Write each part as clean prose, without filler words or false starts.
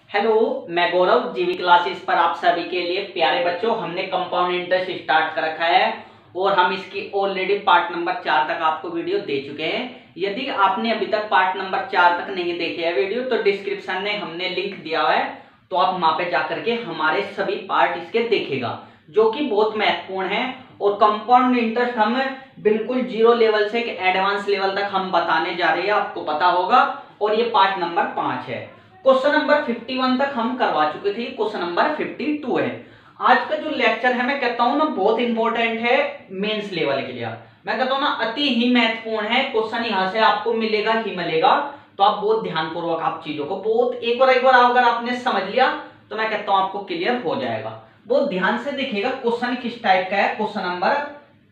Hello, मैं गौरव जीवी classes पर आप सभी के लिए प्यारे बच्चों, हमने कंपाउंड इंटरेस्ट स्टार्ट कर रखा है और हम इसकी ऑलरेडी पार्ट नंबर 4 तक आपको वीडियो दे चुके हैं। यदि आपने अभी तक पार्ट नंबर 4 तक नहीं देखे है वीडियो तो डिस्क्रिप्शन में हमने लिंक दिया है, तो आप वहां पे जाकर के हमारे सभी पार्ट इसके देखेगा, जो कि बहुत महत्वपूर्ण है। और कंपाउंड इंटरेस्ट हम बिल्कुल जीरो लेवल से एडवांस लेवल तक हम बताने जा रहे हैं, आपको पता होगा। और ये पार्ट नंबर 5 है। क्वेश्चन नंबर 51 तक हम करवा चुके थे, क्वेश्चन नंबर 52 है। आज का जो लेक्चर है मैं कहता हूं ना बहुत इंपॉर्टेंट है मेंस लेवल के लिए। मैं कहता हूं ना अति ही महत्वपूर्ण है। क्वेश्चन यहां से आपको मिलेगा ही मिलेगा, तो आप बहुत ध्यानपूर्वक आप चीजों को बहुत एक बार अगर आपने समझ लिया तो मैं कहता हूं आपको क्लियर हो जाएगा। बहुत ध्यान से देखिएगा क्वेश्चन किस टाइप का है। क्वेश्चन नंबर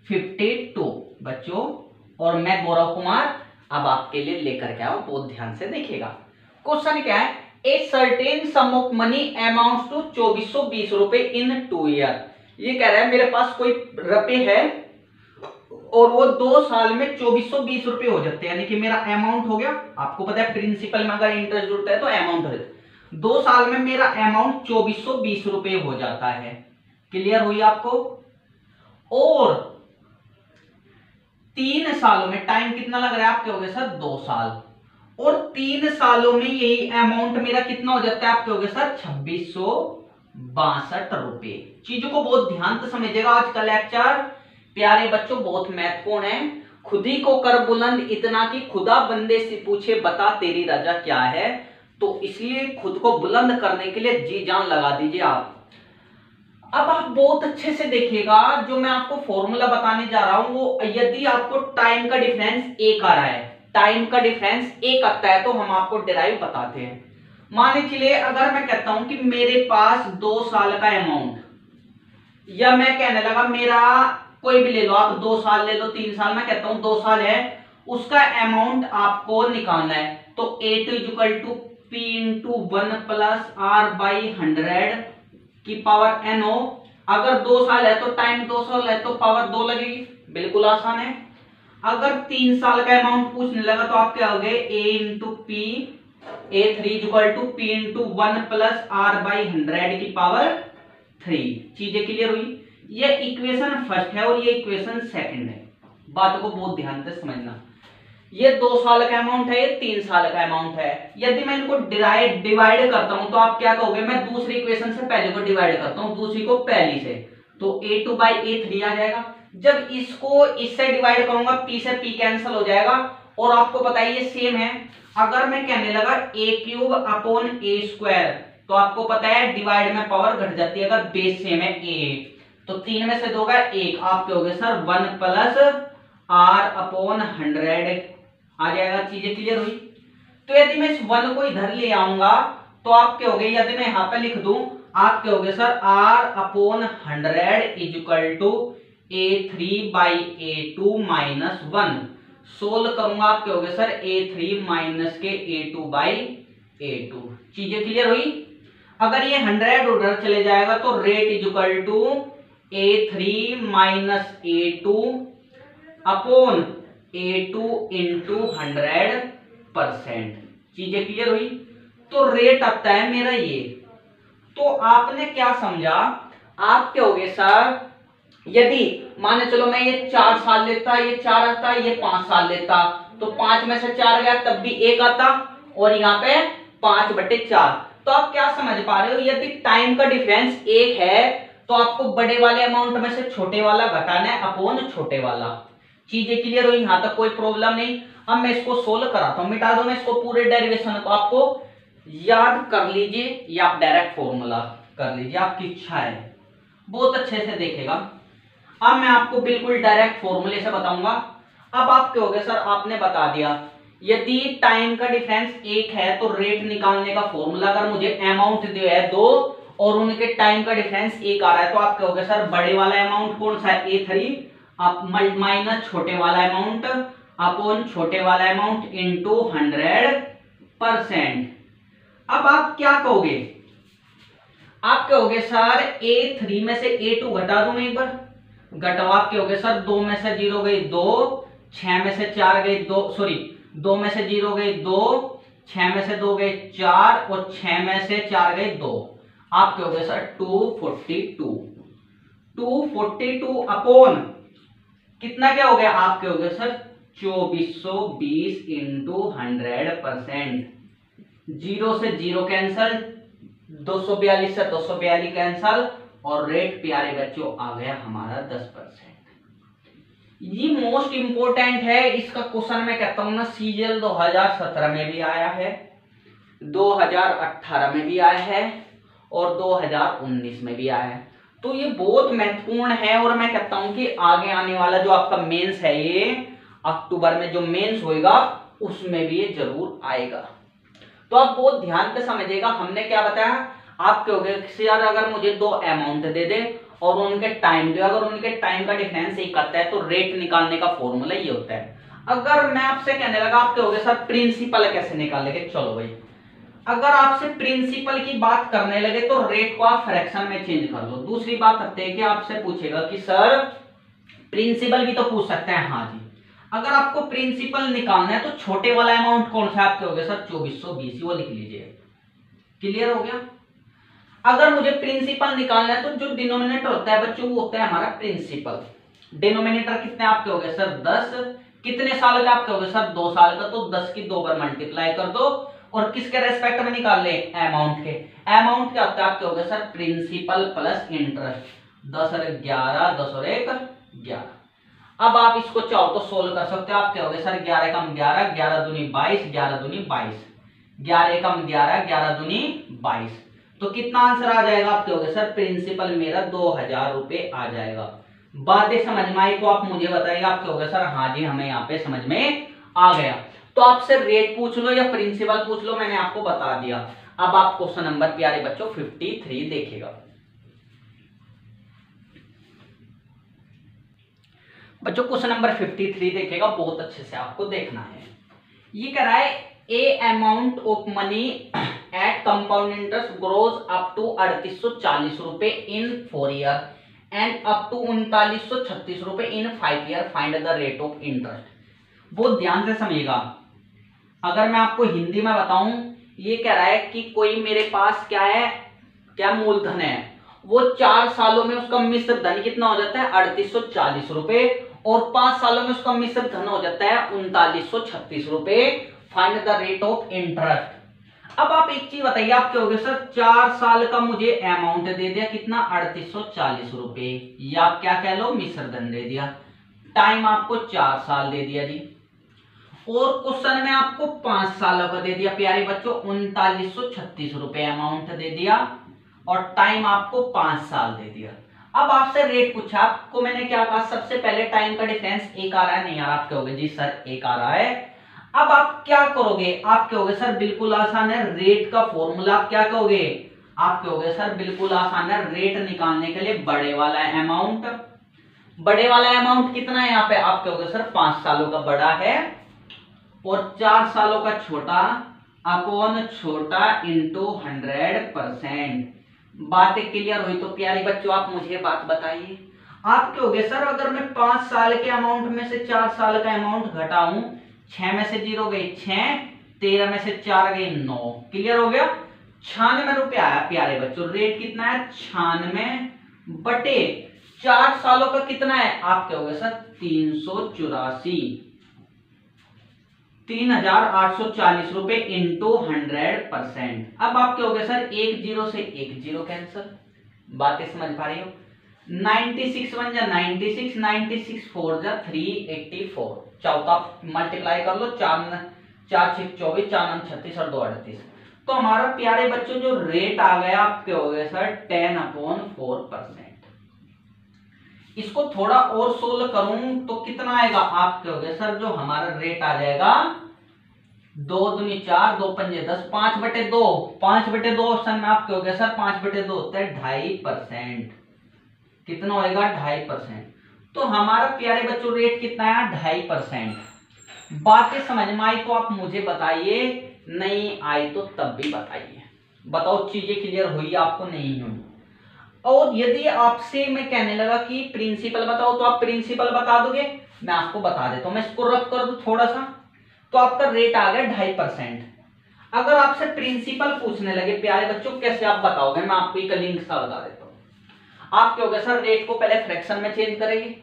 52 बच्चों, और मैं गौरव कुमार अब आपके लिए लेकर के आओ, बहुत ध्यान से देखिएगा। क्वेश्चन क्या है, a certain sum of money amounts to 2420 रुपए इन 2 ईयर। ये कह रहा है मेरे पास कोई रुपए है और वो 2 साल में 2420 रुपए हो जाते हैं, यानी कि मेरा अमाउंट हो गया। आपको पता है प्रिंसिपल में अगर इंटरेस्ट जुड़ता है तो अमाउंट हो जाता है। 2 साल में मेरा अमाउंट 2420 रुपए हो जाता है। क्लियर हुई आपको? और 3 सालों में टाइम कितना लग रहा है आपके हो गए सर 2 साल, और 3 सालों में यही अमाउंट मेरा कितना हो जाता है आपके हो गए सर 2662 रुपए। चीजों को बहुत ध्यान से समझिएगा। आज का लेक्चर प्यारे बच्चों बहुत महत्वपूर्ण है। खुद ही को कर बुलंद इतना कि खुदा बंदे से पूछे बता तेरी रजा क्या है। तो इसलिए खुद को बुलंद करने के लिए जी जान लगा दीजिए आप। अब आप बहुत अच्छे से देखिएगा, जो मैं आपको फॉर्मूला बताने जा रहा हूं वो यदि आपको टाइम का डिफरेंस 1 आ रहा है, टाइम का डिफरेंस 1 आता है तो हम आपको डिराइव बताते हैं। मान चलिए अगर मैं कहता हूं कि मेरे पास 2 साल का अमाउंट, या मैं कहने लगा मेरा कोई भी ले लो आप, 2 साल ले लो 3 साल, मैं कहता हूं 2 साल है, उसका अमाउंट आपको निकालना है। तो A2 equal to P into 1 plus R by 100 की पावर n हो। अगर 2 साल है तो टाइम 2 साल है तो पावर 2 लगेगी, बिल्कुल आसान है। अगर 3 साल का अमाउंट पूछने लगा तो आप क्या हो गए A into P A3 equal to P into 1 plus R by 100 की पावर 3। चीजें क्लियर हुई? ये इक्वेशन फर्स्ट है और ये इक्वेशन सेकंड है। बात को बहुत ध्यान से समझना। ये 2 साल का अमाउंट है, ये 3 साल का अमाउंट है। यदि मैं इनको डिवाइड करता हूं तो आप क्या कहोगे, मैं दूसरी इक्वेशन से पहले को डिवाइड करता हूं, दूसरी को पहली से, तो A2 बाई A3 आ जाएगा। जब इसको इससे डिवाइड करूंगा P से P कैंसिल हो जाएगा, और आपको पता है ये सेम है। अगर मैं कहने लगा A³ अपॉन A² तो आपको पता है डिवाइड में पावर घट जाती है अगर बेस सेम है A। तो 3 में से 2 का 1, आप क्या हो गए सर 1 प्लस R अपॉन 100 आ जाएगा। चीजें क्लियर हुई? तो यदि मैं इस 1 को इधर ले आऊंगा तो आप क्या हो गए, यदि मैं यहां पे लिख दूं आप क्या हो गए sir R upon 100 is equal to A3 by A2 minus 1। Solve करूंगा आप क्या हो गए सर A3 माइनस के A2 बाई A2। चीजें क्लियर हुई? अगर ये 100 उधर चले जाएगा तो rate is equal to A3 minus A2 upon A2 into 100%। चीजें क्लियर हुई? तो रेट आता है मेरा ये। तो आपने क्या समझा, आप क्या हो गए सर, यदि माने चलो मैं ये 4 साल लेता, ये 4 आता, ये 5 साल लेता, तो 5 में से 4 गया तब भी 1 आता, और यहाँ पे 5/4। तो आप क्या समझ पा रहे हो, यदि टाइम का डिफरेंस 1 है तो आपको बड़े वाले अमाउंट में से छोटे वाला घटाना है अपॉन छोटे वाला। चीजें क्लियर हुई? यहां तक कोई प्रॉब्लम नहीं। अब मैं इसको सोल्व कराता हूं, मिटा दो मैं इसको पूरे डेरिवेशन को, आपको याद कर लीजिए या आप डायरेक्ट फॉर्मूला कर लीजिए, आपकी इच्छा है। बहुत अच्छे से देखेगा। अब मैं आपको बिल्कुल डायरेक्ट फॉर्मूले से बताऊंगा। अब आप क्या हो गए सर, आपने बता दिया यदि टाइम का डिफरेंस 1 है तो रेट निकालने का फॉर्मूला, अगर मुझे अमाउंट दिया है 2 और उनके टाइम का डिफरेंस 1 आ रहा है तो आप क्या हो गए सर, बड़े वाला अमाउंट कौन सा है A3 आप माइनस छोटे वाला अमाउंट अपॉन छोटे वाला अमाउंट इंटू 100%। अब आप क्या कहोगे, आप कहोगे सर A3 में से A2 घटा दूं मैं एक बार, घटाओ। आप क्या होगे सर 2 में से 0 गई 2, 6 में से 4 गई 2, सॉरी 2 में से 0 गई 2, 6 में से 2 गए 4 और 6 में से 4 गए 2, आपके हो गए सर 242 अपॉन कितना क्या हो गया आपके हो गए सर 2420 इंटू 100%। 0 से 0 कैंसल, 242 से 242 कैंसल और रेट प्यारे बच्चों आ गया हमारा 10%। ये मोस्ट इंपोर्टेंट है, इसका क्वेश्चन मैं कहता हूं ना सीजीएल 2017 में भी आया है, 2018 में भी आया है और 2019 में भी आया है। तो ये बहुत महत्वपूर्ण है और मैं कहता हूं कि आगे आने वाला जो आपका मेंस है ये अक्टूबर में जो मेंस होएगा उसमें भी ये जरूर आएगा। तो आप बहुत ध्यान से समझिएगा, हमने क्या बताया आपके हो गए यार अगर मुझे 2 अमाउंट दे दे और उनके टाइम दे, अगर उनके टाइम का डिफरेंस एक आता है तो रेट निकालने का फॉर्मूला ये होता है। अगर मैं आपसे कहने लगा आपके हो गए सर प्रिंसिपल कैसे निकालेंगे, चलो भाई अगर आपसे प्रिंसिपल की बात करने लगे तो रेट को आप फ्रैक्शन में चेंज कर लो। दूसरी बात आती है कि आपसे पूछेगा कि सर प्रिंसिपल भी तो पूछ सकते हैं, हाँ जी अगर आपको प्रिंसिपल निकालना है तो छोटे वाला अमाउंट कौन सा आपके हो गया सर 2420, वो लिख लीजिए। क्लियर हो गया। अगर मुझे प्रिंसिपल निकालना है तो जो डिनोमिनेटर होता है बच्चों वो होता है हमारा प्रिंसिपल। डिनोमिनेटर कितने आपके हो गए सर 10, कितने साल का आपके हो गए सर 2 साल का, तो 10 की 2 बार मल्टीप्लाई कर दो और किसके रेस्पेक्ट में निकाल ले अमाउंट के। अमाउंट क्या होता है आपके हो गए सर प्रिंसिपल प्लस इंटरेस्ट, 10 और 11 10 और 1 11। अब आप इसको चाहो तो सोल्व कर सकते हो, आपके हो गए सर 11 कम 11 11 दूनी 22 11 दूनी 22, 11 कम 11 11 दूनी 22, तो कितना आंसर आ जाएगा आपके हो गए सर प्रिंसिपल मेरा 2000 रुपए आ जाएगा। बातें समझ में आई तो आप मुझे बताइए आपके हो गए सर हाँ जी हमें यहाँ पे समझ में आ गया। तो आपसे रेट पूछ लो या प्रिंसिपल पूछ लो, मैंने आपको बता दिया। अब आप क्वेश्चन नंबर प्यारे बच्चों 53 देखिएगा। बच्चों क्वेश्चन नंबर 53 देखिएगा, बहुत अच्छे से आपको देखना है। ये कह रहा है a amount of money at compound interest grows up to 3840 रुपए in 4 year and up to 3936 रुपए in 5 year, find the rate of interest. बहुत ध्यान से समझिएगा, अगर मैं आपको हिंदी में बताऊं ये कह रहा है कि कोई मेरे पास क्या है, क्या मूलधन है, वो 4 सालों में उसका मिश्र धन कितना हो जाता है 3840 रुपए और 5 सालों में उसका मिश्र धन हो जाता है 3936 रुपए, find the rate of interest. अब आप एक चीज बताइए आपके हो गए सर 4 साल का मुझे अमाउंट दे दिया कितना 3840 रुपए, या आप क्या कह लो मिश्र धन दे दिया, टाइम आपको 4 साल दे दिया जी, और क्वेश्चन में आपको 5 सालों का दे दिया प्यारे बच्चों 3936 रुपए अमाउंट दे दिया और टाइम आपको 5 साल दे दिया। अब आपसे रेट पूछा, आपको मैंने क्या कहा सबसे पहले टाइम का डिफरेंस 1 आ रहा है, नहीं यार आप कहोगे जी सर 1 आ रहा है। अब आप क्या करोगे, आप कहोगे सर बिल्कुल आसान है, रेट का फॉर्मूला आप क्या कहोगे, आप कहोगे सर बिल्कुल आसान है, रेट निकालने के लिए बड़े वाला अमाउंट, बड़े वाला अमाउंट कितना है यहाँ पे, आप कहोगे सर 5 सालों का बड़ा है और 4 सालों का छोटा अपॉन छोटा इंटू 100%। बातें क्लियर हुई तो प्यारे बच्चों आप मुझे बात बताइए, आप क्या हो गए सर अगर मैं 5 साल के अमाउंट में से 4 साल का अमाउंट घटाऊं, 6 में से 0 गई 6, 13 में से 4 गई 9, क्लियर हो गया 96 रुपए आया प्यारे बच्चों। रेट कितना है 96 बटे 4 सालों का कितना है, आप क्या हो गए सर 384, 3840 रुपए इंटू 100%। अब आप क्या हो गया सर 1 0 से 1 0 कैंसिल, बातें समझ पा रही हो, 96 1 जा 96, 96 4 जा 384, चाहो तो आप मल्टीप्लाई कर लो, 4 6 24, 4 9 36 और 2 38। तो हमारा प्यारे बच्चों जो रेट आ गया आप क्या हो गया सर 10/4%। इसको थोड़ा और सोल्व करूं तो कितना आएगा, आप क्या हो गया सर जो हमारा रेट आ जाएगा 2 दूनी 4 2 पंजे 10, 5/2, 5/2 ऑप्शन में आप क्या हो गया सर 5/2 होता है 2.5%, कितना होएगा 2.5%। तो हमारा प्यारे बच्चों रेट कितना है 2.5%। बातें समझ में आई तो आप मुझे बताइए, नहीं आई तो तब भी बताइए, बताओ चीजें क्लियर हुई आपको नहीं हुई। और यदि आपसे मैं कहने लगा कि प्रिंसिपल बताओ तो आप प्रिंसिपल बता दोगे, मैं आपको बता देता हूं, मैं इसको रफ कर दूं थोड़ा सा, तो आपका रेट आ गया 2.5%। अगर आपसे प्रिंसिपल पूछने लगे प्यारे बच्चों कैसे आप बताओगे, मैं आपको एक लिंक सा बता देता हूं। आप क्या होगा सर, रेट को पहले फ्रैक्शन में चेंज करेंगे,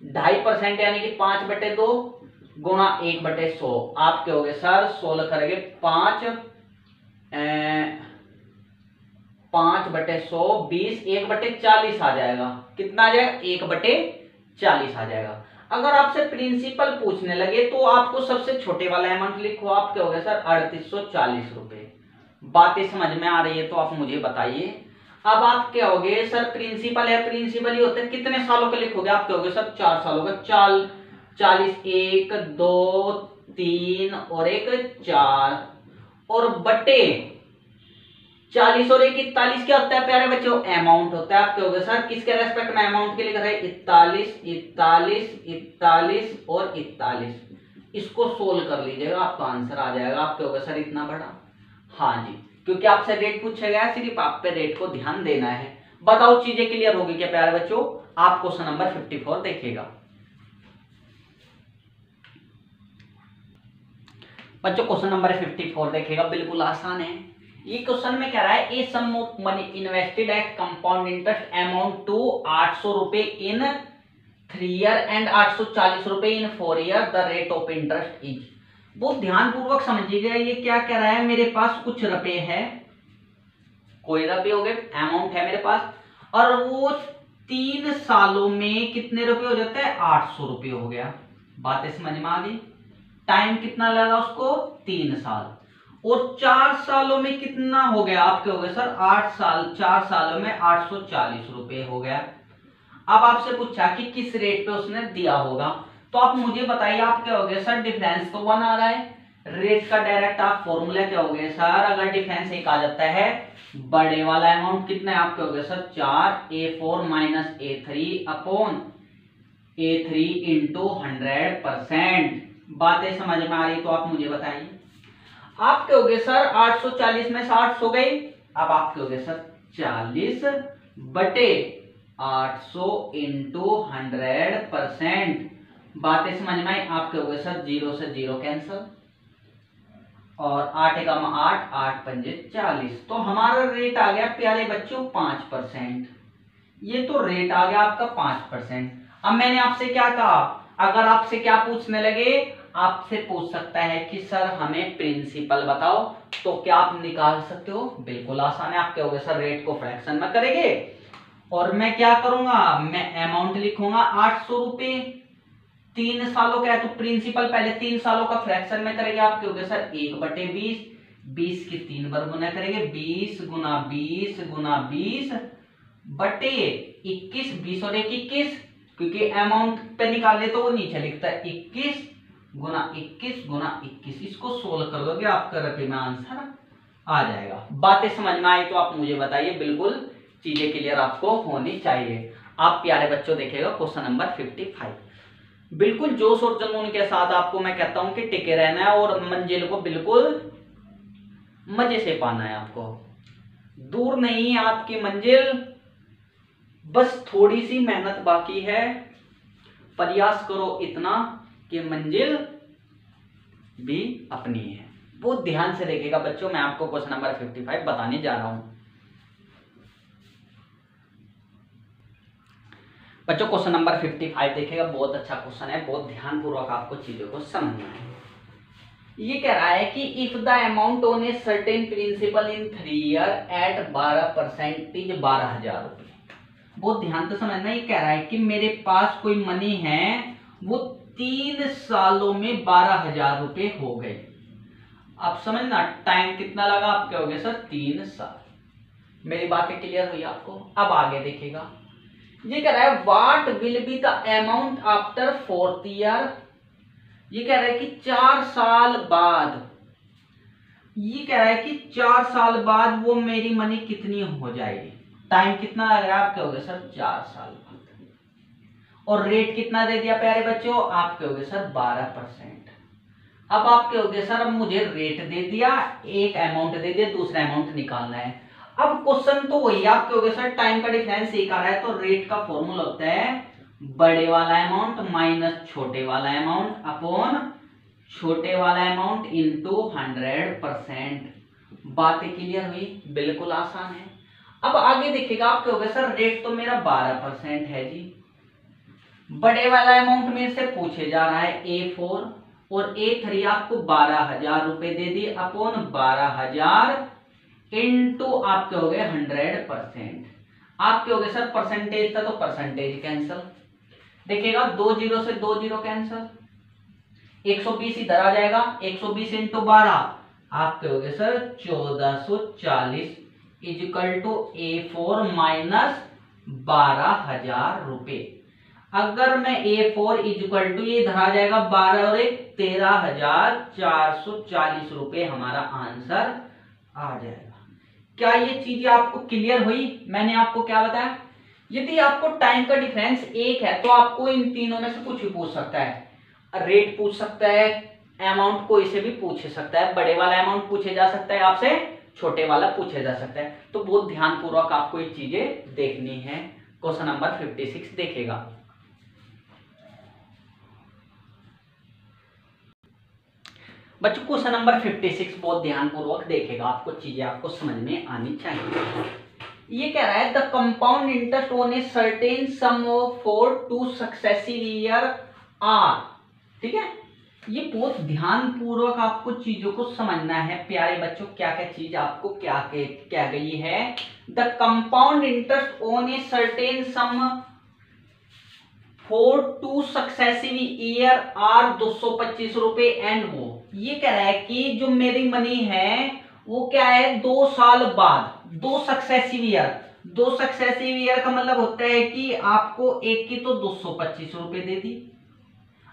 2.5% यानी कि 5/2 गुणा 1/100। आप क्या हो गए सर, 16 करेंगे 5/100 20, 1/40 आ जाएगा। कितना आ जाएगा, 1/40 आ जाएगा। अगर आपसे प्रिंसिपल पूछने लगे तो आपको सबसे छोटे वाला अमाउंट लिखो, आप क्या हो गया सर 3840 रुपए। बातें समझ में आ रही है तो आप मुझे बताइए। अब आप क्या हो गए सर, प्रिंसिपल है, प्रिंसिपल ही होते हैं, कितने सालों के लिखोगे, आप क्या हो गए सर 4 सालों का। 40 1 2 3 और 1 4 और बटे 40 और 1 41 क्या होता है प्यारे बच्चों, अमाउंट होता है। आप क्या हो गए सर, किसके रेस्पेक्ट में अमाउंट के लिए कर रहे हैं, 41 41 41 और 41। इसको सोल्व कर लीजिएगा, आपका आंसर आ जाएगा। आप क्या हो गए सर इतना बड़ा, हाँ जी, क्योंकि आपसे रेट पूछा गया, सिर्फ आप पे रेट को ध्यान देना है। बताओ चीजें क्लियर होगी क्या प्यारे बच्चों। आप क्वेश्चन नंबर 54 देखिएगा बच्चों, क्वेश्चन नंबर 54 देखिएगा, बिल्कुल आसान है। ये क्वेश्चन में कह रहा है a sum of money invested at compound interest amount to 800 रुपए इन 3 ईयर एंड 840 रुपए in 4 year, the rate of interest is. बहुत ध्यानपूर्वक समझिएगा, ये क्या कह रहा है, मेरे पास कुछ रुपए है, कोई रुपए हो गए, अमाउंट है मेरे पास, और वो 3 सालों में कितने रुपए हो जाते हैं, 800 रुपए हो गया। बातें समझ में आ गई। टाइम कितना लगा उसको, 3 साल, और 4 सालों में कितना हो गया, आपके हो गए सर 8 साल, 4 सालों में 840 रुपए हो गया। अब आपसे पूछा कि किस रेट पे उसने दिया होगा, तो आप मुझे बताइए, आप क्या हो गए सर, डिफरेंस तो 1 आ रहा है, रेट का डायरेक्ट आप फॉर्मूला क्या हो गए सर, अगर डिफरेंस 1 आ जाता है, बड़े वाला अमाउंट कितना है, आपके हो गए sir 4 A4 minus A3 upon A3 into 100%। बातें समझ में आ रही तो आप मुझे बताइए। आप क्या हो गए सर, 840 में 60 हो गई, अब आप क्या हो गए सर 40 बटे 800 इंटू 100%। बातें समझ में आई। आप क्या हो गए सर, 0 से 0 कैंसल, और 8 एकम 8, 8 पंजे 40। तो हमारा रेट आ गया प्यारे बच्चों 5%। ये तो रेट आ गया आपका 5%। अब मैंने आपसे क्या कहा, अगर आपसे क्या पूछने लगे, आपसे पूछ सकता है कि सर हमें प्रिंसिपल बताओ, तो क्या आप निकाल सकते हो, बिल्कुल आसान है। आप क्या हो गए सर, रेट को फ्रैक्शन में करेंगे, और मैं क्या करूंगा, मैं अमाउंट लिखूंगा 800 रुपए, 3 सालों का है तो प्रिंसिपल पहले 3 सालों का फ्रैक्शन में करेंगे। आप क्या हो गए सर 1/20, 20 की 3 बार गुना करेंगे, 20 गुना 20 गुना 20 बटे 21, 20 और 1 21, क्योंकि अमाउंट पे निकाले तो वो नीचे लिखता है 21 गुना 21 गुना 21। इसको सोल्व कर दोगे, आपका रुपये में आंसर आ जाएगा। बातें समझ में आई तो आप मुझे बताइए, बिल्कुल चीजें क्लियर आपको होनी चाहिए। आप प्यारे बच्चों देखिएगा क्वेश्चन नंबर 55, बिल्कुल जोश और जुनून के साथ आपको मैं कहता हूं कि टिके रहना है और मंजिल को बिल्कुल मजे से पाना है। आपको दूर नहीं है आपकी मंजिल, बस थोड़ी सी मेहनत बाकी है। प्रयास करो इतना कि मंजिल भी अपनी है। बहुत ध्यान से देखिएगा बच्चों, मैं आपको क्वेश्चन नंबर 55 बताने जा रहा हूं। बच्चों क्वेश्चन नंबर 55 देखिएगा, बहुत अच्छा क्वेश्चन है, बहुत ध्यानपूर्वक आपको चीजों को समझना है। ये कह रहा है कि if the amount on a certain principal in 3 year at 12% 12,000 रुपए। बहुत ध्यान से समझना, ये कह रहा है कि मेरे पास कोई मनी है, वो 3 सालों में 12,000 रुपए हो गए। आप समझना टाइम कितना लगा, आप क्या हो गए सर 3 साल। मेरी बातें क्लियर हुई आपको। अब आगे देखिएगा, ये कह रहा है what will be the amount after 4th year. ये कह रहा है कि 4 साल बाद, ये कह रहा है कि 4 साल बाद वो मेरी मनी कितनी हो जाएगी। टाइम कितना लग रहा है, आप क्या हो गए सर 4 साल बाद, और रेट कितना दे दिया प्यारे बच्चों, आप क्या हो गए सर 12%। अब आप क्या हो गए सर, अब मुझे रेट दे दिया, एक अमाउंट दे दिया, दूसरा अमाउंट निकालना है। अब क्वेश्चन तो वही, आप क्या हो गए सर टाइम का डिफरेंस एक आ रहा है, तो रेट का फॉर्मूला होता है बड़े वाला अमाउंट माइनस छोटे वाला अमाउंट अपॉन छोटे वाला अमाउंट इंटू 100%। बातें क्लियर हुई? बिल्कुल आसान है। अब आगे देखिएगा, आप कहोगे सर रेट तो मेरा 12% है जी। बड़े वाला अमाउंट मेरे से पूछे जा रहा है A4 और A3 आपको 12,000 रुपए दे दिए अपॉन 12,000 इंटू आप कहोगे 100%। आप कहोगे सर परसेंटेज था तो परसेंटेज कैंसिल। देखिएगा 2 जीरो से 2 जीरो कैंसिल, 120 इधर आ जाएगा, 120 इंटू 12 आप कहोगे sir 1440 is equal to A4 minus 12,000 रुपए। अगर मैं A4 इजिकल टू ये इधर आ जाएगा 12 और 1 13,440 रुपए हमारा आंसर आ जाएगा। क्या ये चीजें आपको क्लियर हुई? मैंने आपको क्या बताया, यदि आपको टाइम का डिफरेंस एक है तो आपको इन तीनों में से कुछ भी पूछ सकता है। रेट पूछ सकता है, अमाउंट कोई से भी पूछ सकता है, बड़े वाला अमाउंट पूछे जा सकता है आपसे, छोटे वाला पूछे जा सकता है। तो बहुत ध्यानपूर्वक आपको ये चीजें देखनी है। क्वेश्चन नंबर 56 देखेगा। बच्चों क्वेश्चन नंबर 56 बहुत ध्यानपूर्वक देखेगा, आपको चीजें आपको समझ में आनी चाहिए। ये कह रहा है the compound interest on a certain sum for 2 successive year are. ठीक है, ये बहुत ध्यानपूर्वक आपको चीजों को समझना है प्यारे बच्चों। क्या क्या चीज आपको क्या गई है? The compound interest on a certain sum for 2 successive year are 225 रुपए एंड वो। ये कह रहा है कि जो मेरी मनी है वो क्या है, 2 साल बाद, 2 सक्सेसिव ईयर। 2 सक्सेसिव ईयर का मतलब होता है कि आपको एक की तो 225 रुपए दे दी,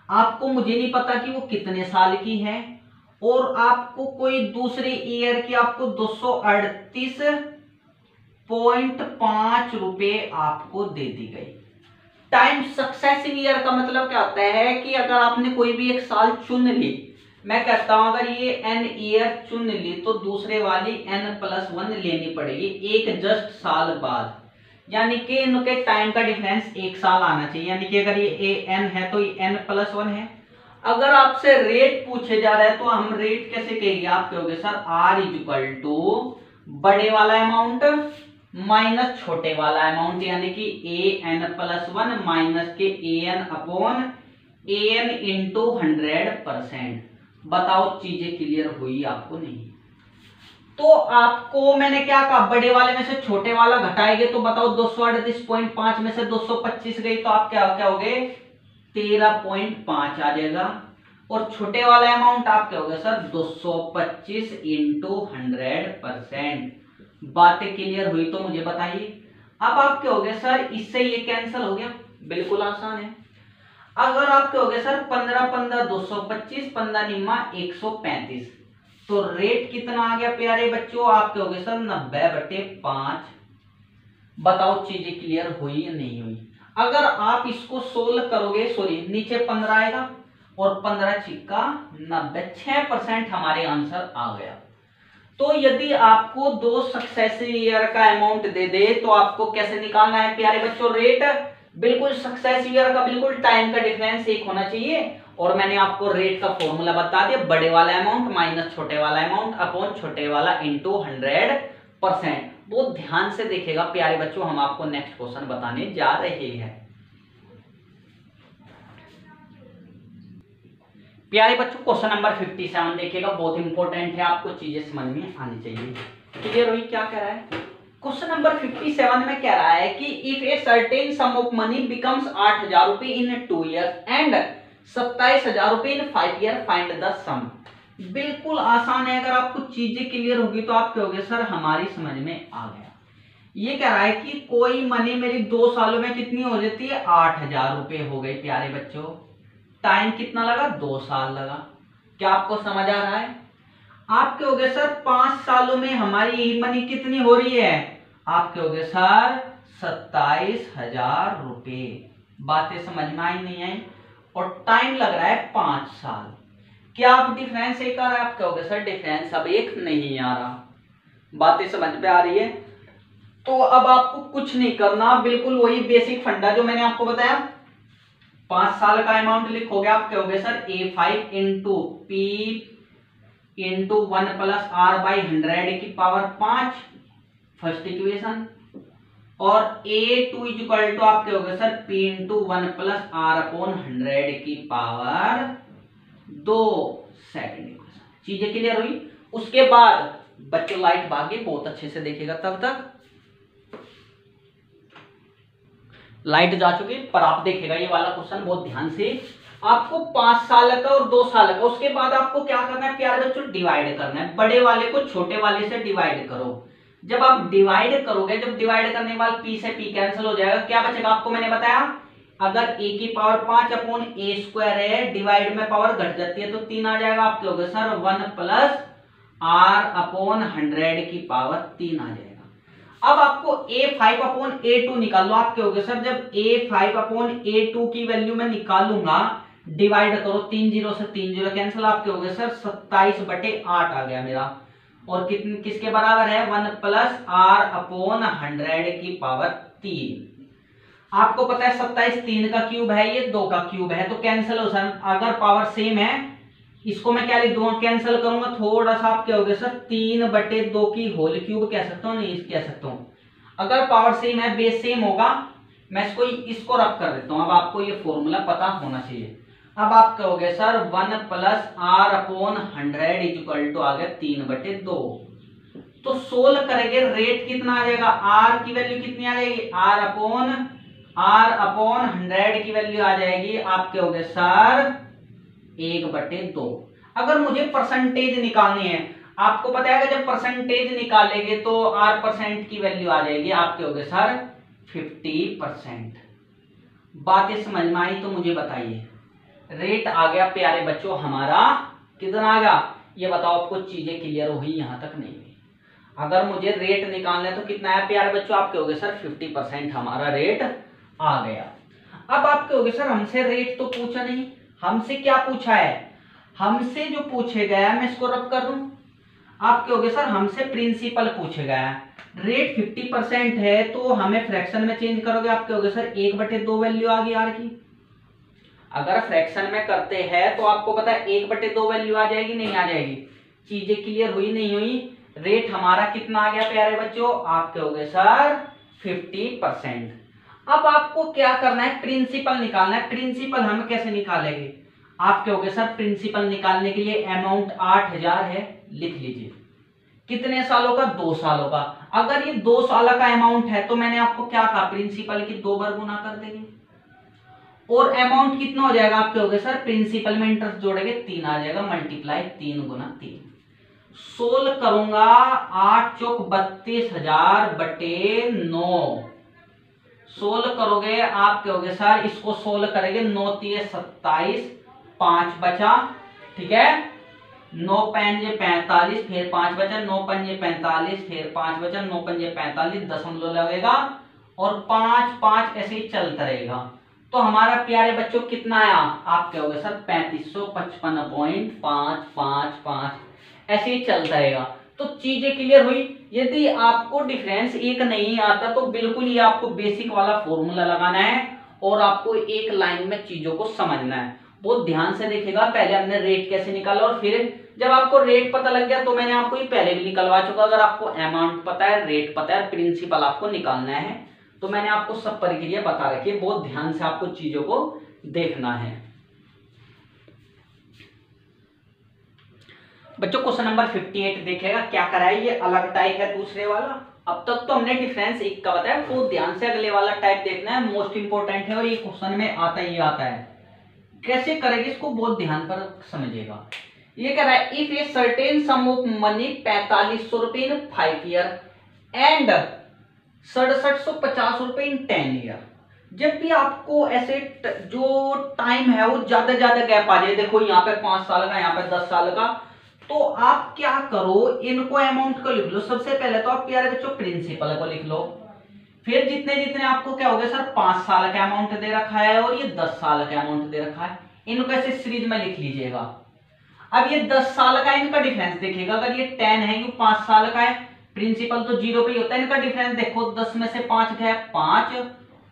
आपको मुझे नहीं पता कि वो कितने साल की है, और आपको कोई दूसरे ईयर की आपको 238.5 रुपए आपको दे दी गई। टाइम सक्सेसिव ईयर का मतलब क्या होता है कि अगर आपने कोई भी एक साल चुन ली, मैं कहता हूं अगर ये n ईयर चुन ली तो दूसरे वाली n+1 लेनी पड़ेगी एक जस्ट साल बाद, यानी कि इनके टाइम का डिफरेंस 1 साल आना चाहिए। यानी कि अगर ये n है तो ये n+1 है। अगर आपसे रेट पूछे जा रहा है तो हम रेट कैसे कहेंगे? आप कहोगे सर R इक्वल टू बड़े वाला अमाउंट माइनस छोटे वाला अमाउंट, यानी कि an+1 माइनस के an अपॉन an इंटू 100%। बताओ चीजें क्लियर हुई आपको? नहीं। तो आपको मैंने क्या कहा, बड़े वाले में से छोटे वाला घटाएंगे तो बताओ 238.5 में से 225 गई तो आप क्या हो गए 13.5 आ जाएगा। और छोटे वाला अमाउंट आप क्या होगा सर 225 इंटू 100%। बातें क्लियर हुई तो मुझे बताइए। अब आप क्या हो गए सर, इससे ये कैंसिल हो गया, बिल्कुल आसान है। अगर आप क्या हो गए सर 15 225, 15 निम्मा 135, तो रेट कितना आ गया प्यारे बच्चों? आप क्या हो गए सर 90/5। बताओ चीजें क्लियर हुई या नहीं हुई? अगर आप इसको सोल्व करोगे, सॉरी नीचे 15 आएगा और 15 छिक्का 90, 6% हमारे आंसर आ गया। तो यदि आपको 2 सक्सेसिव ईयर का अमाउंट दे दे तो आपको कैसे निकालना है प्यारे बच्चों? रेट बिल्कुल सक्सेसिव ईयर का बिल्कुल टाइम का डिफरेंस एक होना चाहिए। और मैंने आपको रेट का फॉर्मूला बता दिया, बड़े वाला अमाउंट माइनस छोटे वाला अमाउंट अपॉन छोटे वाला इंटू 100%। बहुत ध्यान से देखेगा प्यारे बच्चों, हम आपको नेक्स्ट क्वेश्चन बताने जा रहे हैं। प्यारे बच्चों क्वेश्चन नंबर 57 देखिएगा, बहुत इंपॉर्टेंट है, आपको चीजें समझ में आनी चाहिए। क्लियर हुई? क्या कह रहा है क्वेश्चन नंबर 57 में? कह रहा है कि if a certain sum of money becomes 8,000 रुपए इन 2 ईयर्स एंड 27,000 रुपए इन 5 ईयर, फाइंड द सम। बिल्कुल आसान है, अगर आपको चीजें क्लियर होगी तो आप कहोगे सर हमारी समझ में आ गया। ये कह रहा है कि कोई मनी मेरी 2 सालों में कितनी हो जाती है, 8,000 रुपए हो गई प्यारे बच्चों। टाइम कितना लगा? 2 साल लगा। क्या आपको समझ आ रहा है? आप कहोगे सर 5 सालों में हमारी यही मनी कितनी हो रही है? आप कहोगे सर 27,000 रुपए। बातें समझ में आई नहीं आई? और टाइम लग रहा है 5 साल। क्या आप डिफरेंस एक आ रहा है? आप कहोगे सर डिफरेंस अब एक नहीं आ रहा। बातें समझ में आ रही है? तो अब आपको कुछ नहीं करना, बिल्कुल वही बेसिक फंडा जो मैंने आपको बताया, 5 साल का अमाउंट लिखोगे आप क्या होगे sir A5 into P into 1 plus R by 100 की पावर 5 फर्स्ट इक्वेशन, और A2 इक्वल टू आप क्या होगा sir P into 1 plus R upon 100 की पावर 2 सेकंड इक्वेशन। चीजें क्लियर हुई? उसके बाद बच्चों लाइट भागे बहुत अच्छे से देखेगा, तब तक लाइट जा चुकी, पर आप देखेगा ये वाला क्वेश्चन बहुत ध्यान से। आपको 5 साल का और 2 साल का, उसके बाद आपको क्या करना है प्यारे बच्चों, डिवाइड करना है। बड़े वाले को छोटे वाले से डिवाइड करो। जब आप डिवाइड करोगे, जब डिवाइड करने के बाद p से p कैंसिल हो जाएगा, क्या बचेगा आपको मैंने बताया, अगर a की पावर 5 अपॉन a स्क्वायर है, डिवाइड में पावर घट जाती है तो 3 आ जाएगा। आप क्या होगा सर 1 प्लस r अपॉन 100 की पावर 3 आ जाएगा। अब आपको A5 अपॉन A2 निकाल लो। आप क्या होगे सर, जब A5 अपॉन A2 की वैल्यू मैं निकालूंगा, डिवाइड करो, 3 0 से 3 0 कैंसिल, आप क्या होगे सर 27/8 आ गया मेरा। और किसके बराबर है 1 प्लस R अपॉन 100 की पावर 3। आपको पता है 27 3 का क्यूब है, ये 2 का क्यूब है, तो कैंसिल हो सर। अगर पावर सेम है, इसको मैं क्या लिख दूंगा, कैंसिल करूंगा थोड़ा सा, आप क्या हो गया सर 3/2 की होल क्यूब कह सकता हूँ, नहीं कह सकता हूँ। अगर पावर सेम है, बेस सेम होगा, मैं इसको रब कर देता हूँ। अब आपको ये फॉर्मूला पता होना चाहिए। अब आप कहोगे sir 1 plus R upon 100 equal to आ गया 3/2। तो सोल्व करेंगे, रेट कितना आ जाएगा, R की वैल्यू कितनी आ जाएगी, R अपॉन 100 की वैल्यू आ जाएगी, आप कहोगे सर 1/2। अगर मुझे परसेंटेज निकालनी है, आपको पता है जब परसेंटेज निकालेंगे तो R% की वैल्यू आ जाएगी, आप क्या होगे सर 50%। बातें समझ में आई तो मुझे बताइए। रेट आ गया प्यारे बच्चों हमारा, कितना आ गया ये बताओ, आपको चीजें क्लियर हुई यहां तक नहीं हुई? अगर मुझे रेट निकालना है तो कितना है प्यारे बच्चों, आप क्या होगे सर 50% हमारा रेट आ गया। अब आप क्या होगे सर हमसे रेट तो पूछा नहीं, हमसे क्या पूछा है, हमसे जो पूछे गया मैं इसको रब कर दूं। आप क्या होगे सर हमसे प्रिंसिपल पूछे गया है, रेट 50% है तो हमें फ्रैक्शन में चेंज करोगे, आप क्या होगे सर 1/2 वैल्यू आ गई आर की। अगर फ्रैक्शन में करते हैं तो आपको पता है 1/2 वैल्यू आ जाएगी, नहीं आ जाएगी? चीजें क्लियर हुई नहीं हुई? रेट हमारा कितना आ गया प्यारे बच्चों, आप क्या होगे सर 50%। अब आपको क्या करना है, प्रिंसिपल निकालना है। प्रिंसिपल हम कैसे निकालेंगे, आप क्या होगे सर प्रिंसिपल निकालने के लिए अमाउंट 8000 है, लिख लीजिए। कितने सालों का, 2 सालों का। अगर ये 2 साल का अमाउंट है तो मैंने आपको क्या कहा, प्रिंसिपल की 2 बार गुना कर देंगे, और अमाउंट कितना हो जाएगा, आप क्या होगे सर प्रिंसिपल में इंटरेस्ट जोड़ेंगे 3 आ जाएगा, मल्टीप्लाई 3 गुना 3। सोल्व करूंगा 8 चौक 32,000 बटे 9। सोल्व करोगे आप क्या होगे सर, इसको सोल्व करेंगे 9 3 27, 5 बचा, ठीक है, 9 5 45, फिर 5 बचा, 9 5 45, फिर 5 बचा, 9 5 45, दशमलव लगेगा और 5 5 ऐसे ही चलता रहेगा। तो हमारा प्यारे बच्चों कितना आया, आप क्या होगा सर 3555.555 ऐसे ही चलता रहेगा। तो चीजें क्लियर हुई? यदि आपको डिफरेंस एक नहीं आता तो बिल्कुल ये आपको बेसिक वाला फॉर्मूला लगाना है और आपको एक लाइन में चीजों को समझना है। बहुत ध्यान से देखिएगा, पहले हमने रेट कैसे निकाला और फिर जब आपको रेट पता लग गया तो मैंने आपको ये पहले भी निकलवा चुका। अगर आपको अमाउंट पता है, रेट पता है, प्रिंसिपल आपको निकालना है तो मैंने आपको सब प्रक्रिया बता रखी है। बहुत ध्यान से आपको चीजों को देखना है। बच्चों क्वेश्चन नंबर 58 देखेगा, क्या करा है, ये अलग टाइप है दूसरे वाला। अब तक तो हमने डिफरेंस एक का बताया, तो ध्यान से अगले वाला टाइप देखना है, मोस्ट इंपोर्टेंट है और ये क्वेश्चन में आता ही आता है। कैसे करेंगे इसको बहुत ध्यान पर समझिएगा। ये कह रहा है if a certain sum of money 4500 रुपए इन 5 ईयर एंड 6750 रुपए इन 10 ईयर। जब भी आपको ऐसे जो टाइम है वो ज्यादा गैप आ जाए, देखो यहाँ पे 5 साल का, यहाँ पे 10 साल का, तो आप क्या करो, इनको अमाउंट को लिख लो। सबसे पहले तो आप प्यारे बच्चों प्रिंसिपल को लिख लो, फिर जितने आपको क्या हो गया सर 5 साल का अमाउंट दे रखा है और ये 10 साल का अमाउंट दे रखा है, इनको ऐसे सीरीज में लिख लीजिएगा। अब ये 10 साल का इनका डिफरेंस देखिएगा, अगर ये 10 है, ये 5 साल का है, प्रिंसिपल तो 0 पे ही होता है, इनका डिफरेंस देखो 10 में से 5 गया 5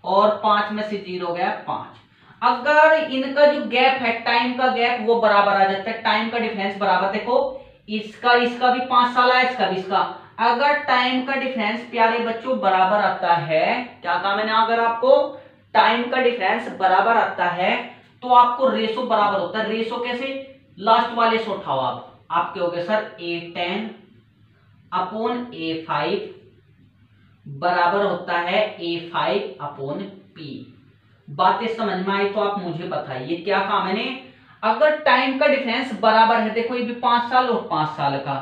और 5 में से 0 गया 5। अगर इनका जो गैप है, टाइम का गैप, वो बराबर आ जाता है, टाइम का डिफरेंस बराबर, देखो इसका भी 5 साल है, इसका भी इसका, अगर टाइम का डिफरेंस प्यारे बच्चों बराबर आता है, क्या कहा मैंने, अगर आपको टाइम का डिफरेंस बराबर आता है तो आपको रेशो बराबर होता है। रेशो कैसे, लास्ट वाले से उठाओ आप कहोगे सर A10 अपॉन A5 बराबर होता है A5 अपॉन P। बातें समझ में आई तो आप मुझे बताइए, क्या कहा मैंने, अगर टाइम का डिफरेंस बराबर है, देखो ये भी 5 साल और 5 साल का,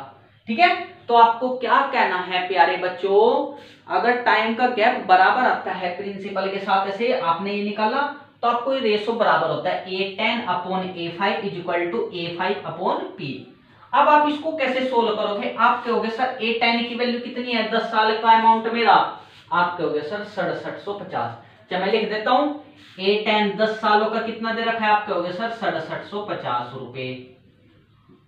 ठीक है, तो आपको क्या कहना है प्यारे बच्चों, अगर टाइम का गैप बराबर आता है प्रिंसिपल के साथ, ऐसे आपने ये निकाला, तो आपको ये रेशो बराबर होता है A10 upon A5 is equal to A5 upon P। अब आप इसको कैसे सोल्व करोगे, आप कहोगे सर A10 की वैल्यू कितनी है, 10 साल का अमाउंट मेरा, आप कहोगे सर 6750। चलो मैं लिख देता हूं, A10 10 सालों का कितना दे रखा है, आप कहोगे सर 6750 रुपए,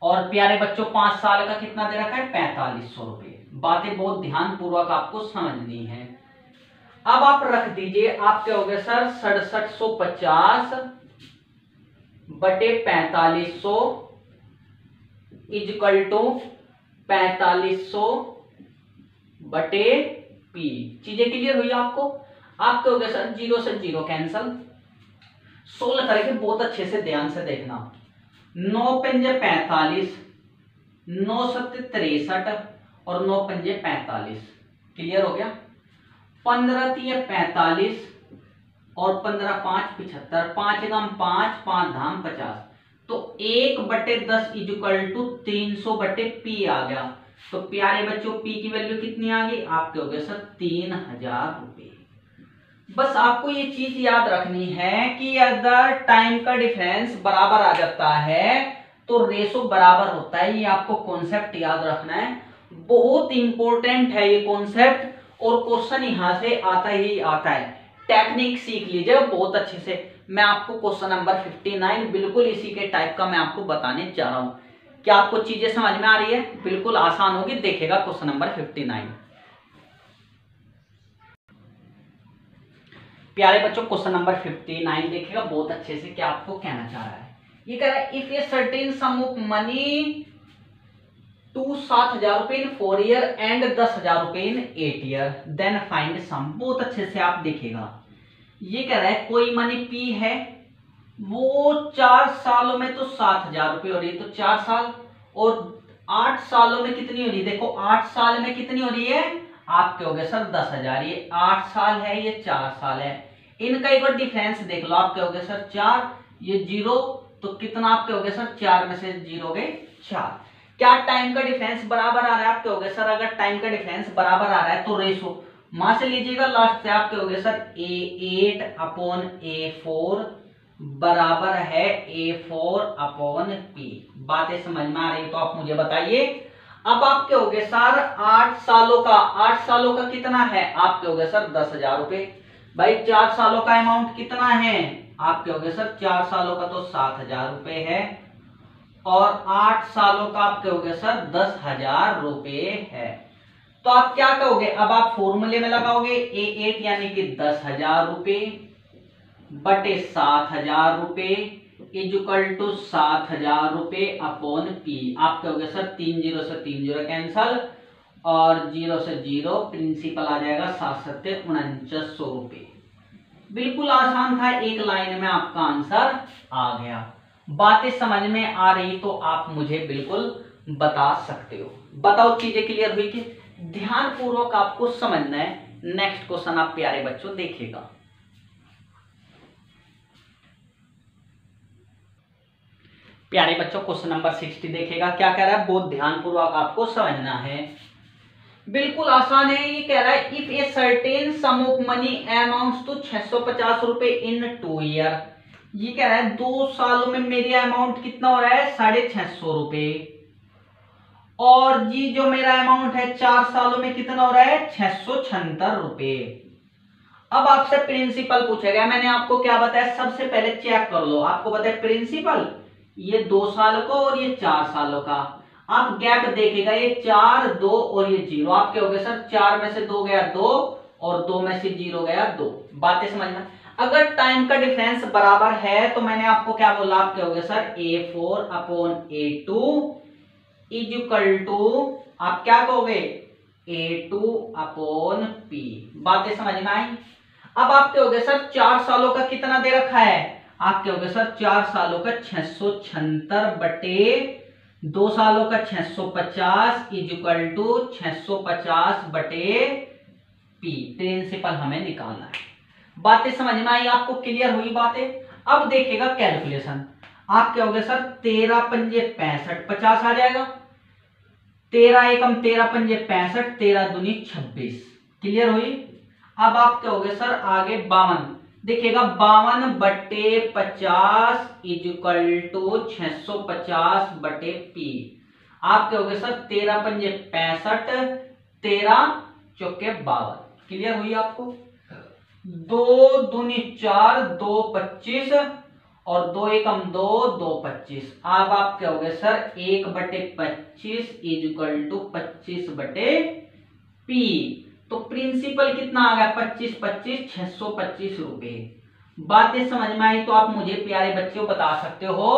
और प्यारे बच्चों 5 साल का कितना दे रखा है, 4500 रुपए। बातें बहुत ध्यान पूर्वक आपको समझनी है। अब आप रख दीजिए, आप कहोगे सर 6750 बटे 4500 इजकल टू 4500 बटे P। चीजें क्लियर हुई आपको, आप कहोगे सर 0 से 0 कैंसल, सोल्व करेंगे, बहुत अच्छे से ध्यान से देखना, 9 पंजे 45, 9 सत्ते 63 और 9 पंजे 45, क्लियर हो गया, 15 तिये 45 और 15 5 75, 5 दाम 5, 5 धाम 50, तो 1 बटे 10 इजुकल टू 300 बटे P आ गया। तो प्यारे बच्चों P की वैल्यू कितनी आ गई, आप कहोगे सर 3000 रुपए। बस आपको ये चीज याद रखनी है कि अगर टाइम का डिफरेंस बराबर आ जाता है तो रेशो बराबर होता है, ये आपको कॉन्सेप्ट याद रखना है, बहुत इंपॉर्टेंट है ये कॉन्सेप्ट, और क्वेश्चन यहां से आता ही आता है। टेक्निक सीख लीजिए बहुत अच्छे से। मैं आपको क्वेश्चन नंबर 59 बिल्कुल इसी के टाइप का मैं आपको बताने जा रहा हूं। क्या आपको चीजें समझ में आ रही है, बिल्कुल आसान होगी, देखेगा क्वेश्चन नंबर 59। प्यारे बच्चों क्वेश्चन नंबर 59 देखिएगा बहुत अच्छे से, क्या आपको कहना चाह रहा है। ये कह रहा है if a certain sum of money to 7000 रुपए इन 4 ईयर एंड 10,000 रुपए in 8 year then find sum. बहुत अच्छे से आप देखिएगा, ये कह रहा है कोई मनी P है, वो 4 सालों में तो 7000 रुपए हो रही है, तो 4 साल, और 8 सालों में कितनी हो रही है, देखो 8 साल में कितनी हो रही है, आप कहोगे सर 10,000, ये 8 साल है, ये 4 साल है, इनका एक बार डिफरेंस देख लो, आप कहोगे सर 4, ये 0, तो कितना आप कहोगे सर 4 में से 0 गए 4। क्या टाइम का डिफरेंस बराबर आ रहा है, आप कहोगे सर अगर टाइम का डिफरेंस बराबर आ रहा है तो रेशो मां से लीजिएगा, लास्ट से आप कहोगे सर A8 अपॉन A4 बराबर है A4 अपॉन P। बातें समझ में आ रही तो आप मुझे बताइए। अब आप कहोगे सर 8 सालों का कितना है, आप कहोगे सर 10,000 रुपए। भाई 4 सालों का अमाउंट कितना है, आप कहोगे सर 4 सालों का तो 7,000 रुपए है, और 8 सालों का आप कहोगे सर 10,000 रुपए है। तो आप क्या कहोगे, अब आप फॉर्मूले में लगाओगे A8 यानी कि 10,000 रुपए बटे 7,000 रुपए इजुकल टू 7,000 रुपए अपॉन P। आप कहोगे सर 3 0 से 3 0 कैंसल, और 0 से 0 प्रिंसिपल आ जाएगा, 7 सत्ते 4900 रुपए। बिल्कुल आसान था, एक लाइन में आपका आंसर आ गया। बातें समझ में आ रही तो आप मुझे बिल्कुल बता सकते हो। बताओ चीजें क्लियर हुई कि ध्यान पूर्वक आपको समझना है। नेक्स्ट क्वेश्चन आप प्यारे बच्चों देखिएगा। प्यारे बच्चों क्वेश्चन नंबर 60 देखिएगा, क्या कह रहा है, बहुत ध्यान पूर्वक आपको समझना है, बिल्कुल आसान है। ये कह रहा है if a certain sum of money amounts to 650 रुपए इन 2 ईयर। ये कह रहा है 2 सालों में मेरा अमाउंट कितना हो रहा है, 650 रुपए, और जी जो मेरा अमाउंट है 4 सालों में कितना हो रहा है, 676 रुपए। अब आपसे प्रिंसिपल पूछेगा, मैंने आपको क्या बताया, सबसे पहले चेक कर लो, आपको बताया प्रिंसिपल ये 2 साल का और ये 4 सालों का, आप गैप देखेगा, ये 4 2 और ये 0, आप क्या हो गए सर 4 में से 2 गया 2 और 2 में से 0 गया 2। बातें समझना। अगर टाइम का डिफरेंस बराबर है तो मैंने आपको क्या बोला, आप कहोगे sir A4 upon A2 is equal to, आप क्या कहोगे, A2 अपॉन P। बातें समझ में आई। अब आप कहोगे सर 4 सालों का कितना दे रखा है, आप कहोगे सर 4 सालों का 676 बटे 2 सालों का 650 इज इक्वल टू 650 बटे P। प्रिंसिपल हमें निकालना है। बातें समझ में आई, आपको क्लियर हुई बातें। अब देखिएगा कैलकुलेशन, आप कहोगे सर 13 पंजे 65, 50 आ जाएगा, 13 एकम 13 पंजे 65, 13 दूनी 26। क्लियर हुई। अब आप कहोगे सर आगे 52, देखिएगा 52 बटे 50 इज इक्वल टू 650 बटे P। आप कहोगे सर 13 पंजे 65, 13 चौके 52। क्लियर हुई आपको। 2 दूनी 4, 2 25 और 2 एकम 2, 2 25। अब आप कहोगे सर 1 बटे 25 इज इक्वल टू 25 बटे P। तो प्रिंसिपल कितना आ गया, 25 25 625 रुपए। बातें समझ में आई तो आप मुझे प्यारे बच्चों बता सकते हो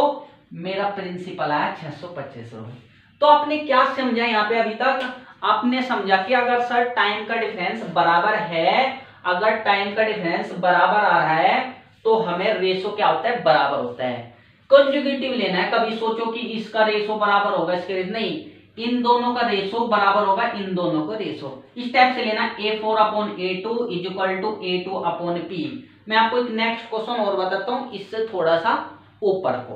मेरा प्रिंसिपल आया 625 रुपए। तो आपने क्या समझा यहाँ पे अभी तक, आपने समझा कि अगर सर टाइम का डिफरेंस बराबर है, अगर टाइम का डिफरेंस बराबर आ रहा है तो हमें रेशो क्या होता है, बराबर होता है। कंजुगेटिव लेना है, कभी सोचो कि इसका रेशो बराबर होगा इसके, नहीं, इन दोनों का रेशो बराबर होगा इन दोनों का रेशो। इस टाइप से लेना, A4 upon A2 is equal to A2 upon P। मैं आपको एक नेक्स्ट क्वेश्चन और बताता हूं, इससे थोड़ा सा ऊपर को,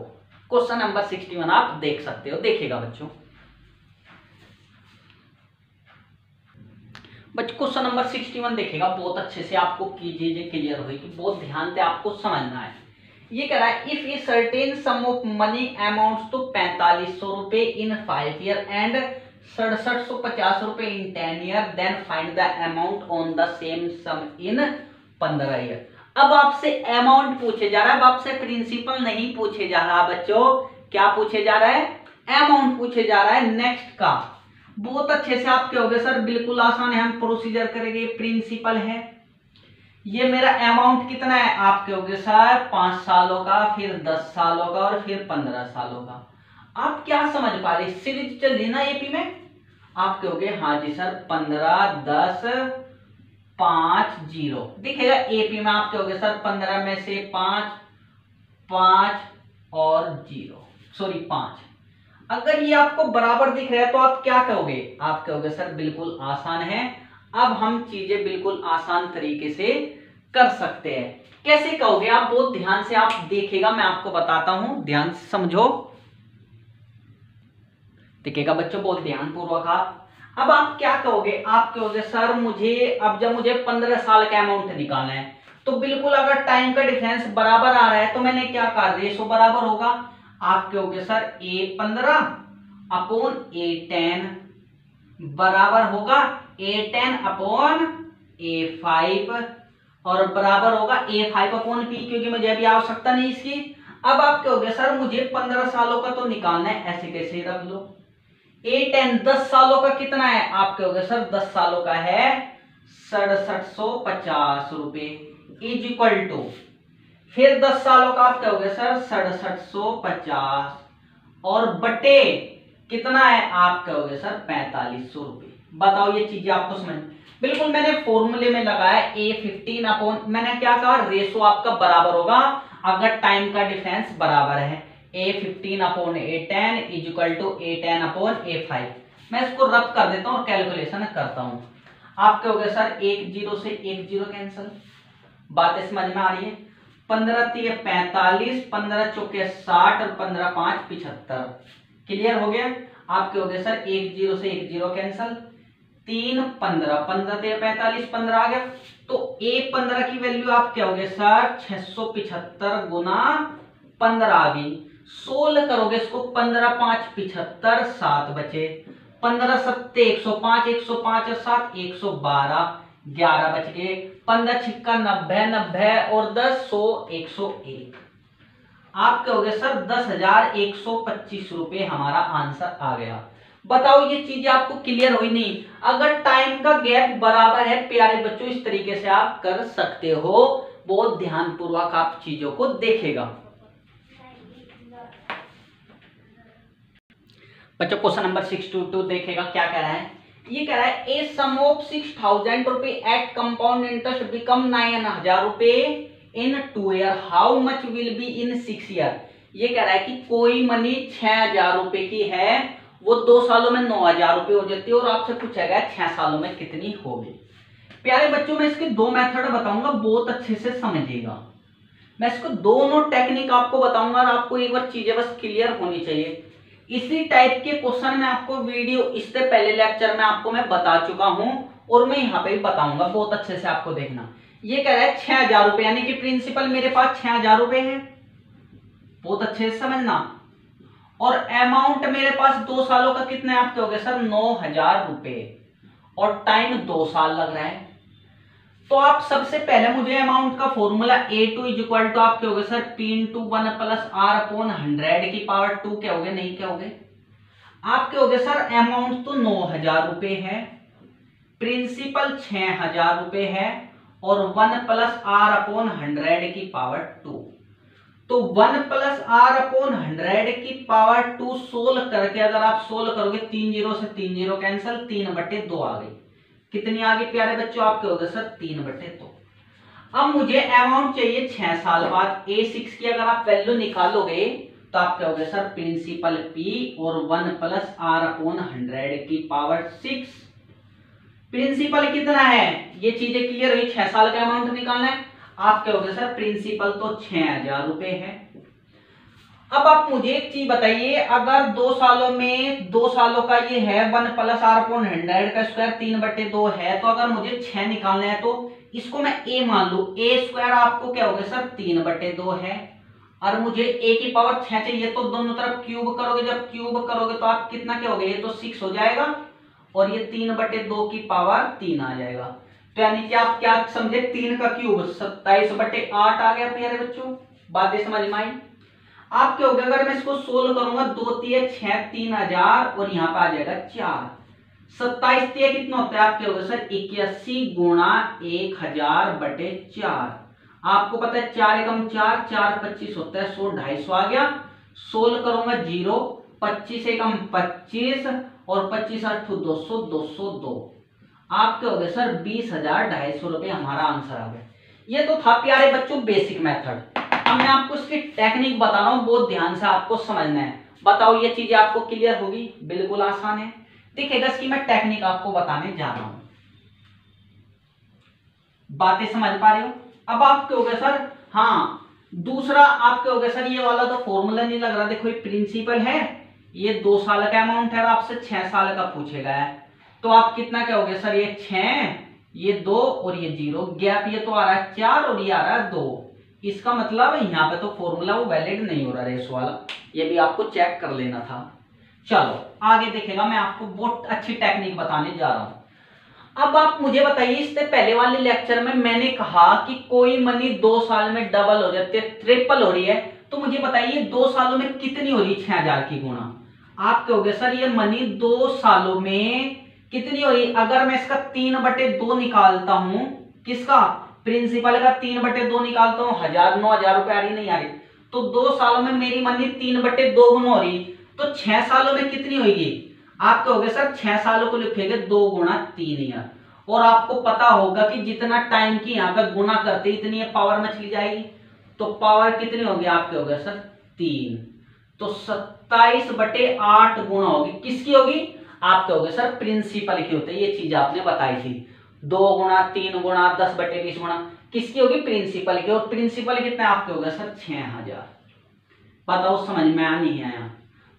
क्वेश्चन नंबर 61 आप देख सकते हो। देखिएगा बच्चों, क्वेश्चन नंबर 61 देखिएगा, बहुत अच्छे से आपको कीजिए, क्लियर हुई कि बहुत ध्यान से आपको समझना है। ये कह रहा है if a certain sum of money amounts to 4500 रुपए इन 5 ईयर एंड 6750 रुपए in 10 year, then find the amount on the same sum in 15 year. अब आपसे अमाउंट पूछे जा रहा है, अब आपसे प्रिंसिपल नहीं पूछे जा रहा बच्चों, क्या पूछे जा रहा है, अमाउंट पूछे जा रहा है नेक्स्ट का। बहुत अच्छे से आप कहोगे सर बिल्कुल आसान है, हम प्रोसीजर करेंगे, प्रिंसिपल है। ये मेरा अमाउंट कितना है, आप कहोगे सर 5 सालों का, फिर 10 सालों का और फिर 15 सालों का। आप क्या समझ पा रहे, सीरीज चल रही ना एपी में। आप कहोगे हाँ जी सर 15 10 5 0। दिखेगा एपी में, आप कहोगे सर 15 में से 5 5 और 0, सॉरी 5। अगर ये आपको बराबर दिख रहा है तो आप क्या कहोगे, आप कहोगे सर बिल्कुल आसान है। अब हम चीजें बिल्कुल आसान तरीके से कर सकते हैं। कैसे कहोगे आप, बहुत ध्यान से आप देखिएगा, मैं आपको बताता हूं, ध्यान से समझो। देखिएगा बच्चों बहुत ध्यान पूर्वक आप। अब आप क्या कहोगे, आप कहोगे सर मुझे, अब जब मुझे 15 साल का अमाउंट निकालना है तो बिल्कुल अगर टाइम का डिफरेंस बराबर आ रहा है तो मैंने क्या कहा, रेशो बराबर होगा। आप कहोगे सर A15 अपॉन A10 बराबर होगा A10 अपॉन A5 और बराबर होगा A5 अपॉन P, क्योंकि मुझे अभी आवश्यकता नहीं इसकी। अब आप कहोगे सर मुझे 15 सालों का तो निकालना है, ऐसे कैसे रख लो। A10 10 सालों का कितना है, आप कहोगे सर 10 सालों का है 6750 रुपए इज इक्वल टू, फिर 10 सालों का आप कहोगे सर 6750 और बटे कितना है, आप कहोगे सर 4500 रुपए। बताओ ये चीजें आपको समझ, बिल्कुल मैंने फॉर्मूले में लगाया A15 अपॉन, मैंने क्या कहा, रेशो आपका बराबर होगा अगर टाइम का डिफरेंस बराबर है। A15 upon A10 is equal to A10 upon A5। मैं इसको रब कर देता हूं और कैलकुलेशन करता हूं। आप कहोगे सर 1 0 से 1 0 कैंसिल। बातें समझ में आ रही है। 15 3 45, 15 चौके 60 और 15 5 75। क्लियर हो गया। आप कहोगे सर 1 0 से 1 0 कैंसिल, 3 15, 15 3 45, 15 आ गया। तो A15 की वैल्यू आप कहोगे सर 675 गुना 15 आ गई। 16 करोगे इसको, 15 5 75, 7 बचे, 15 7 105, 105 और 7 112, 11 बच गए, 15 छिक्का 90, 90 और 10 100, 101। आप कहोगे सर 10,125 रुपए हमारा आंसर आ गया। बताओ ये चीजें आपको क्लियर हुई नहीं। अगर टाइम का गैप बराबर है प्यारे बच्चों, इस तरीके से आप कर सकते हो। बहुत ध्यानपूर्वक आप चीजों को देखेगा। बच्चों क्वेश्चन नंबर 622 देखेगा, क्या कह रहा है। ये कह रहा है ए सम ऑफ 6,000 रुपए एट कंपाउंड इंटरेस्ट बिकम 9,000 रुपए इन 2 year, how much will be in 6 year. ये कह रहा है कि कोई मनी 6,000 रुपए की है, वो 2 सालों में 9,000 रुपए हो जाती है, और आपसे पूछा गया 6 सालों में कितनी होगी। प्यारे बच्चों मैं इसके 2 मेथड बताऊंगा, बहुत अच्छे से समझिएगा। मैं इसको दोनों टेक्निक आपको बताऊंगा, और आपको एक बार चीजें बस क्लियर होनी चाहिए। इसी टाइप के क्वेश्चन में आपको वीडियो इससे पहले लेक्चर में आपको मैं बता चुका हूं, और मैं यहाँ पे भी बताऊंगा, बहुत अच्छे से आपको देखना। ये कह रहा है 6,000 रुपए, यानी कि प्रिंसिपल मेरे पास 6,000 रुपए है, बहुत अच्छे से समझना, और अमाउंट मेरे पास 2 सालों का कितना है आपके हो गए सर 9,000 रुपए, और टाइम 2 साल लग रहा है। तो आप सबसे पहले मुझे अमाउंट का फॉर्मूला A2 इक्वल टू आप क्या हो गए sir P into 1 plus R upon 100 की पावर 2 क्या हो गए, नहीं क्या हो गए, आप क्या हो गए सर अमाउंट तो 9,000 रुपए है, प्रिंसिपल 6,000 रुपए है, और 1 प्लस R अपॉन 100 की पावर 2। तो 1 प्लस R अपॉन 100 की पावर 2 सोल्व करके अगर आप सोल्व करोगे, 3 जीरो से 3 जीरो कैंसिल, 3/2 आ गई। कितनी आ गई प्यारे बच्चों आपके हो गए सर 3/2। अब मुझे अमाउंट चाहिए 6 साल बाद। A6 की अगर आप वैल्यू निकालोगे तो आप क्या हो गए सर प्रिंसिपल P और 1 प्लस R अपॉन 100 की पावर 6। प्रिंसिपल कितना है, ये चीजें क्लियर हुई। 6 साल का अमाउंट निकालना है, आप क्या हो गए सर प्रिंसिपल तो 6,000 रुपए है। अब आप मुझे एक चीज बताइए, अगर 2 सालों में 2 सालों का ये है 1 प्लस R अपॉन 100 का स्क्वायर 3/2 है, तो अगर मुझे 6 निकालना है तो इसको मैं A मान लू, A स्क्वायर आपको क्या हो गया सर 3/2 है, और मुझे A की पावर 6 चाहिए, तो दोनों तरफ क्यूब करोगे, जब क्यूब करोगे तो आप कितना क्या हो गया, ये तो 6 हो जाएगा, और ये 3/2 की पावर 3 आ जाएगा। तो यानी कि आप क्या समझे, 3 का क्यूब 27/8 आ गया प्यारे बच्चों, बातें समझ में आई। आप क्या हो गया, अगर मैं इसको सोल्व करूंगा 2 3 6 3,000, और यहाँ पे आ जाएगा 4, 27 कितना होता है आपके हो गए सर 81 गुणा 1,000/4। आपको पता है 4 एकम 4, 4 25 होता है 100, 250 आ गया। सोल्व करूंगा 0, 25 एकम 25, और 25 8 200, 202। आप क्या हो गए सर 20,250 रुपए हमारा आंसर आ गया। ये तो था प्यारे बच्चों बेसिक मेथड। अब मैं आपको इसकी टेक्निक बता रहा हूं, बहुत ध्यान से आपको समझना है। बताओ ये चीजें आपको क्लियर होगी, बिल्कुल आसान है। देखिएगा इसकी मैं टेक्निक आपको बताने जा रहा हूं, बातें समझ पा रहे हो। अब आप क्या हो गया सर, हाँ दूसरा आप क्या हो गया सर, ये वाला तो फॉर्मूला नहीं लग रहा, देखो ये प्रिंसिपल है, ये 2 साल का अमाउंट है, और आपसे 6 साल का पूछेगा है, तो आप कितना क्या हो गया सर, ये 6, ये 2 और ये 0, गैप ये तो आ रहा है 4 और ये आ रहा है 2। इसका मतलब यहाँ पे तो फॉर्मूला वो वैलिड नहीं हो रहा रेस वाला, ये भी आपको चेक कर लेना था। चलो आगे देखेगा, मैं आपको बहुत अच्छी टेक्निक बताने जा रहा हूं। अब आप मुझे बताइए, इससे पहले वाले लेक्चर में मैंने कहा कि कोई मनी 2 साल में डबल हो जाती है, ट्रिपल हो रही है, तो मुझे बताइए 2 सालों में कितनी हो रही है 6,000 की गुणा। आप कहोगे सर ये मनी 2 सालों में कितनी हो रही, अगर मैं इसका 3/2 निकालता हूं, किसका प्रिंसिपल का 3/2 निकालता हूं, 1,000 9,000 रुपए आ रही नहीं आ रही, तो 2 सालों में मेरी मनी 3/2 गुना हो रही, तो 6 सालों में कितनी होगी। आप कहोगे सर 6 सालों को लिखेंगे 2 गुणा 3 ईयर, और आपको पता होगा कि जितना टाइम की यहाँ पे गुना करते इतनी पावर में चली जाएगी, तो पावर कितनी होगी, आप कहोगे सर 3, तो 27/8 गुना होगी, किसकी होगी, आप कहोगे सर प्रिंसिपल की होती है। ये चीज आपने बताई थी, 2 गुणा 3 गुणा 10/20 गुणा, किसकी होगी, प्रिंसिपल की, और प्रिंसिपल कितना आपके होगा सर 6,000। बताओ समझ में आ नहीं आया,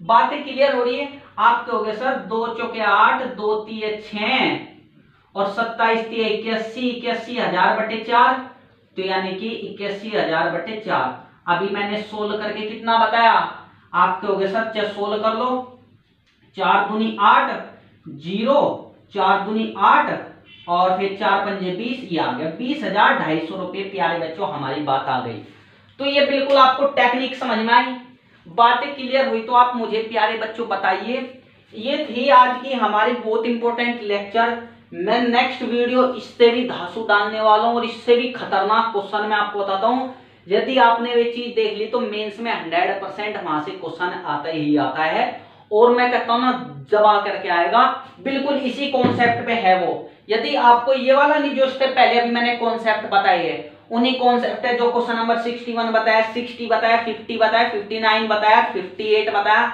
बातें क्लियर हो रही है। आपके हो गए सर 2 चौके 8, 2 3 6, और 27 3 81, 81,000/4, तो यानी कि 81,000/4। अभी मैंने सोल्व करके कितना बताया, आपके हो गए सर, चाहे सोल्व कर लो, 4 दूनी 8, 0, 4 दूनी 8, और फिर 4 पंजे 20, ये आ गया 20,250 रुपये। प्यारे बच्चों हमारी बात आ गई, तो ये बिल्कुल आपको टेक्निक समझ में आई, बातें क्लियर हुई, तो आप मुझे प्यारे बच्चों बताइए। ये थी आज की हमारी बहुत इंपॉर्टेंट लेक्चर। मैं नेक्स्ट वीडियो इससे भी धांसू डालने वाला हूं और इससे भी खतरनाक क्वेश्चन मैं आपको बताता हूं। यदि आपने वे चीज देख ली तो मेंस में 100% वहां से क्वेश्चन आता ही आता है। और मैं कहता हूं ना, जब आकर के आएगा बिल्कुल इसी कॉन्सेप्ट पे है वो। यदि आपको ये वाला नहीं, जो स्टेप पहले अभी मैंने कॉन्सेप्ट बताई है, उन्हीं कॉन्सेप्ट है जो क्वेश्चन नंबर 61 बताया, 60 बताया, 50 बताया, 59 बताया, 58 बताया,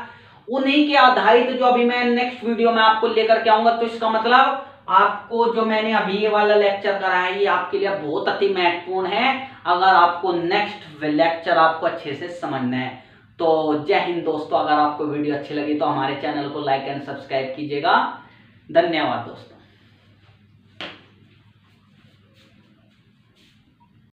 उन्हीं के आधारित जो अभी मैं नेक्स्ट वीडियो में आपको लेकर के आऊंगा। तो इसका मतलब आपको जो मैंने अभी ये वाला लेक्चर कराया है, ये आपके लिए बहुत अति महत्वपूर्ण है अगर आपको नेक्स्ट लेक्चर आपको अच्छे से समझना है। तो जय हिंद दोस्तों। अगर आपको वीडियो अच्छी लगी तो हमारे चैनल को लाइक एंड सब्सक्राइब कीजिएगा। धन्यवाद दोस्तों।